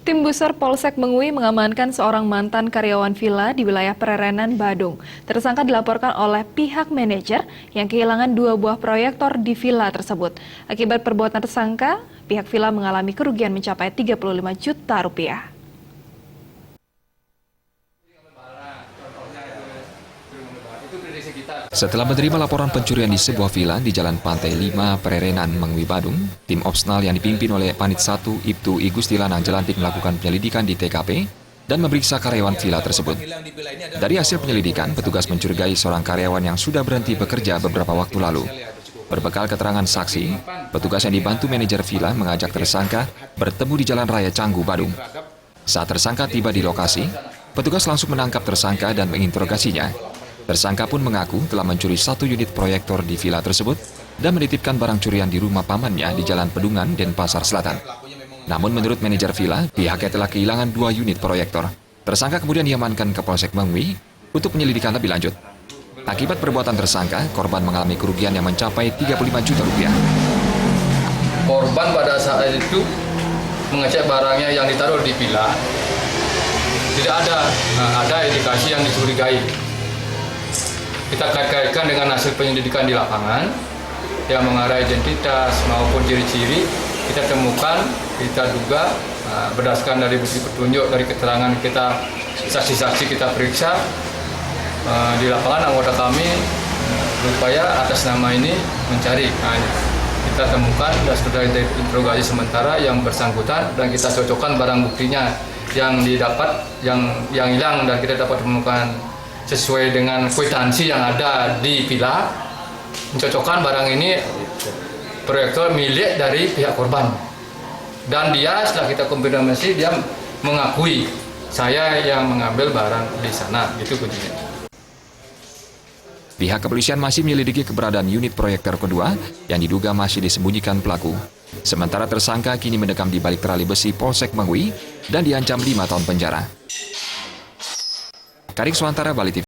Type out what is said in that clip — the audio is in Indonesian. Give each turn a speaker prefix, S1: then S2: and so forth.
S1: Tim Besar Polsek Mengui mengamankan seorang mantan karyawan villa di wilayah Pererenan, Badung. Tersangka dilaporkan oleh pihak manajer yang kehilangan 2 buah proyektor di villa tersebut. Akibat perbuatan tersangka, pihak villa mengalami kerugian mencapai 35 juta rupiah.
S2: Setelah menerima laporan pencurian di sebuah villa di Jalan Pantai 5, Pererenan, Mengui, Badung, tim Opsnal yang dipimpin oleh Panit 1 Ibtu Igustilana Jelantik melakukan penyelidikan di TKP dan memeriksa karyawan villa tersebut. Dari hasil penyelidikan, petugas mencurigai seorang karyawan yang sudah berhenti bekerja beberapa waktu lalu. Berbekal keterangan saksi, petugas yang dibantu manajer villa mengajak tersangka bertemu di Jalan Raya Canggu, Badung. Saat tersangka tiba di lokasi, petugas langsung menangkap tersangka dan menginterogasinya. Tersangka pun mengaku telah mencuri 1 unit proyektor di villa tersebut dan menitipkan barang curian di rumah pamannya di Jalan Pedungan, Denpasar Selatan. Namun menurut manajer villa, pihaknya telah kehilangan 2 unit proyektor. Tersangka kemudian diamankan ke Polsek Mengui untuk penyelidikan lebih lanjut. Akibat perbuatan tersangka, korban mengalami kerugian yang mencapai 35 juta rupiah.
S3: Korban pada saat itu mengecek barangnya yang ditaruh di villa. Tidak ada indikasi yang dicurigai. Kita kaitkan dengan hasil penyelidikan di lapangan yang mengarah identitas maupun ciri-ciri kita temukan, kita duga berdasarkan dari bukti petunjuk dari keterangan kita, saksi-saksi kita periksa di lapangan, anggota kami berupaya atas nama ini mencari. Kita temukan dan sudah interogasi sementara yang bersangkutan dan kita cocokkan barang buktinya yang didapat, yang hilang, dan kita dapat menemukan sesuai dengan kwitansi yang ada di villa, mencocokkan barang ini proyektor milik dari pihak korban. Dan dia setelah kita konfirmasi, dia mengakui saya yang mengambil barang di sana. Itu kuncinya.
S2: Pihak kepolisian masih menyelidiki keberadaan unit proyektor kedua yang diduga masih disembunyikan pelaku. Sementara tersangka kini mendekam di balik terali besi Polsek Mengui dan diancam 5 tahun penjara. Karik Suantara, Bali TV.